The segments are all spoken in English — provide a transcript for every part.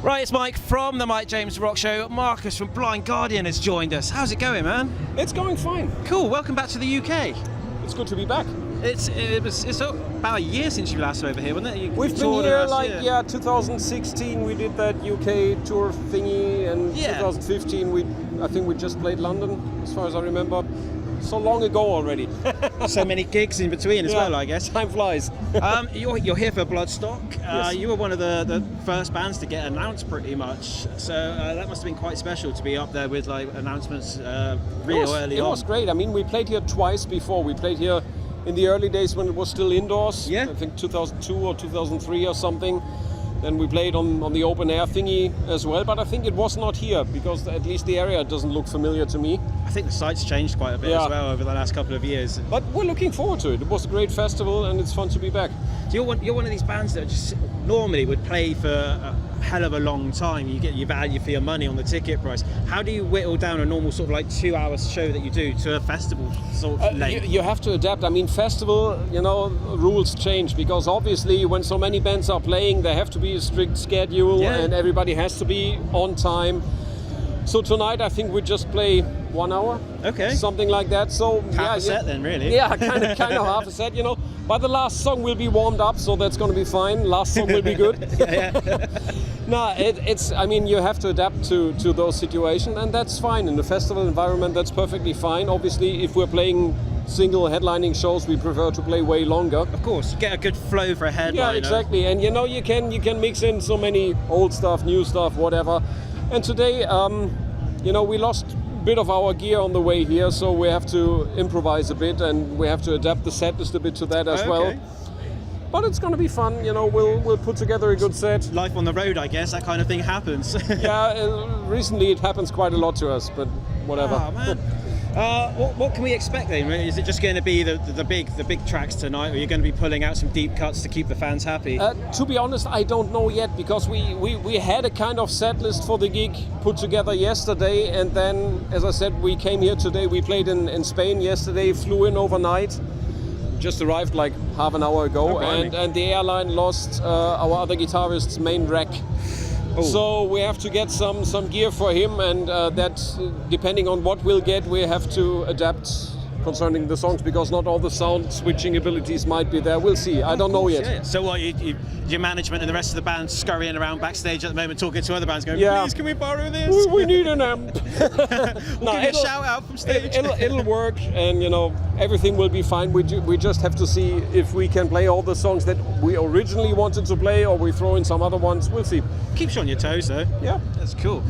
Right, it's Mike from the Mike James Rock Show. Marcus from Blind Guardian has joined us. How's it going, man? It's going fine. Cool, welcome back to the UK. It's good to be back. It's about a year since you last were over here, wasn't it? We've been here 2016 we did that UK tour thingy, and 2015 I think we just played London, as far as I remember. So long ago already. So many gigs in between as well, I guess. Time flies. You're here for Bloodstock. Yes. You were one of the first bands to get announced pretty much. So that must have been quite special to be up there with like announcements real early on. It was great. I mean, we played here twice before. We played here in the early days when it was still indoors. Yeah. I think 2002 or 2003 or something. Then we played on the open air thingy as well, but I think it was not here because at least the area doesn't look familiar to me. I think the site's changed quite a bit as well over the last couple of years. But we're looking forward to it. It was a great festival and it's fun to be back. So you're one of these bands that just normally would play for a hell of a long time. You get your value for your money on the ticket price. How do you whittle down a normal sort of like 2 hour show that you do to a festival sort of length? You have to adapt. I mean, festival, rules change because obviously when so many bands are playing, there have to be a strict schedule and everybody has to be on time. So tonight I think we just play 1 hour, something like that. So half a set then, really. Yeah, kind of half a set. But the last song will be warmed up, so that's going to be fine. Last song will be good. No, it's. I mean, you have to adapt to those situations, and that's fine in the festival environment. That's perfectly fine. Obviously, if we're playing single headlining shows, we prefer to play way longer. Of course, get a good flow for a headliner. Yeah, exactly. And you can mix in so many old stuff, new stuff, whatever. And today, we lost a bit of our gear on the way here, so we have to improvise a bit and we have to adapt the set list a bit to that as well. But it's going to be fun, we'll put together a good set. Life on the road, I guess, that kind of thing happens. Recently it happens quite a lot to us, but whatever. Oh, man. What can we expect then? Is it just going to be the big tracks tonight, or are you going to be pulling out some deep cuts to keep the fans happy? To be honest, I don't know yet because we had a kind of set list for the gig put together yesterday, and then, as I said, we came here today. We played in Spain yesterday, flew in overnight, just arrived like half an hour ago, and the airline lost our other guitarist's main rack. Oh. So we have to get some gear for him, and that, depending on what we'll get, we have to adapt concerning the songs because not all the sound switching abilities might be there. We'll see. I don't know yet. Yeah. So what, your management and the rest of the band scurrying around backstage at the moment talking to other bands going, please can we borrow this? We need an amp. We'll give you a shout out from stage. It'll work, and everything will be fine. We just have to see if we can play all the songs that we originally wanted to play or we throw in some other ones. We'll see. Keeps you on your toes though. Yeah. That's cool.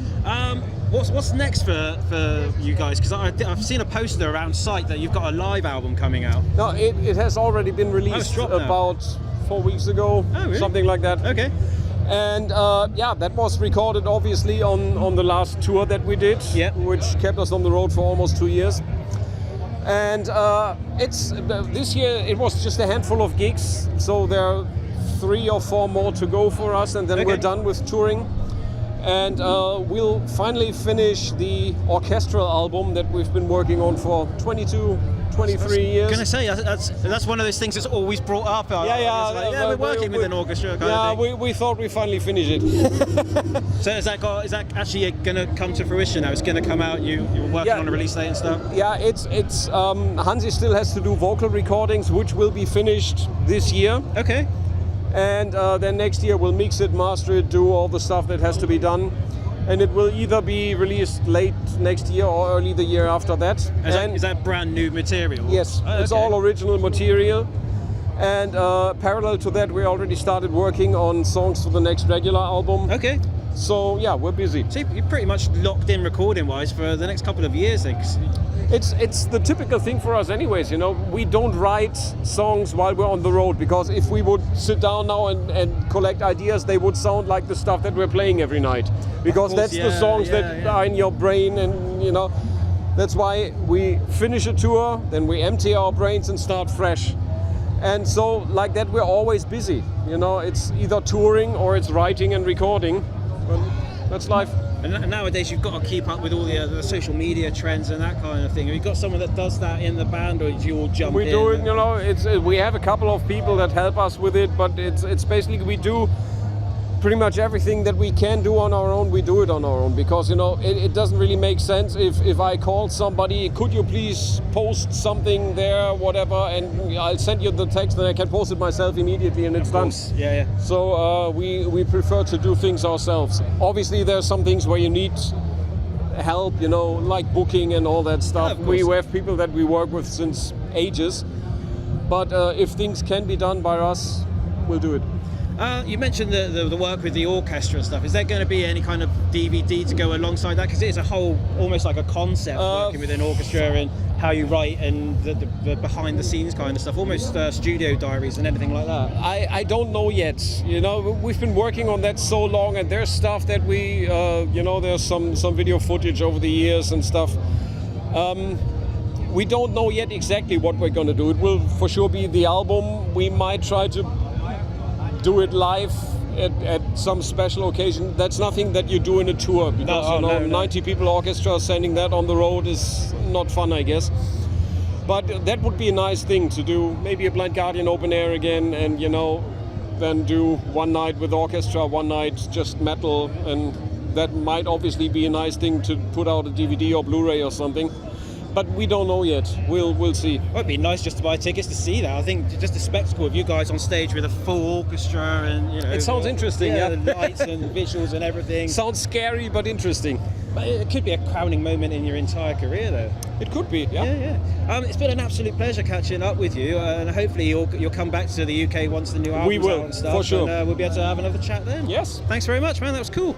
What's next for you guys? Because I've seen a poster around site that you've got a live album coming out. No, it has already been released about 4 weeks ago, something like that. Okay. And that was recorded obviously on the last tour that we did, which kept us on the road for almost 2 years. And this year it was just a handful of gigs, so there are 3 or 4 more to go for us, and then we're done with touring. And we'll finally finish the orchestral album that we've been working on for 22, 23 years. I was going to say, that's one of those things that's always brought up. We're working with an orchestra kind of thing. We thought we finally finished it. So is that actually going to come to fruition now? It's going to come out, you're working on a release date and stuff? Yeah, it's Hansi still has to do vocal recordings, which will be finished this year. Okay. And then next year we'll mix it, master it, do all the stuff that has to be done. And it will either be released late next year or early the year after that. Is that brand new material? Yes, it's all original material. And parallel to that, we already started working on songs for the next regular album. Okay. So yeah, we're busy. So you're pretty much locked in recording-wise for the next couple of years, then. It's the typical thing for us anyways, we don't write songs while we're on the road, because if we would sit down now and collect ideas, they would sound like the stuff that we're playing every night, because that's the songs that are in your brain, and that's why we finish a tour, then we empty our brains and start fresh. And so like that we're always busy, it's either touring or it's writing and recording. But that's life. And nowadays you've got to keep up with all the social media trends and that kind of thing. Have you got someone that does that in the band, or do you all jump in? We do it, we have a couple of people that help us with it, but it's basically we do pretty much everything that we can do on our own, we do it on our own, because it doesn't really make sense if I call somebody, could you please post something there, whatever, and I'll send you the text and I can post it myself immediately and it's done. Yeah. So we prefer to do things ourselves. Obviously there's some things where you need help, like booking and all that stuff. Yeah, we have people that we work with since ages, but if things can be done by us, we'll do it. You mentioned the work with the orchestra and stuff. Is there going to be any kind of DVD to go alongside that? Because it is a whole, almost like a concept, working with an orchestra and how you write and the behind the scenes kind of stuff, almost studio diaries and anything like that. I don't know yet. We've been working on that so long, and there's stuff that we, there's some video footage over the years and stuff. We don't know yet exactly what we're going to do. It will for sure be the album. We might try to do it live at some special occasion. That's nothing that you do in a tour, because 90 people orchestra sending that on the road is not fun, I guess. But that would be a nice thing to do. Maybe a Blind Guardian open air again, and then do one night with orchestra, one night just metal, and that might obviously be a nice thing to put out a DVD or Blu-ray or something. But we don't know yet. We'll see. Well, it'd be nice just to buy tickets to see that. I think just the spectacle of you guys on stage with a full orchestra and It sounds interesting, yeah. The lights and visuals and everything. Sounds scary but interesting. But it could be a crowning moment in your entire career, though. It could be, yeah. Yeah. It's been an absolute pleasure catching up with you, and hopefully you'll come back to the UK once the new album's We will, out and stuff. for sure. And we'll be able to have another chat then. Yes. Thanks very much, man. That was cool.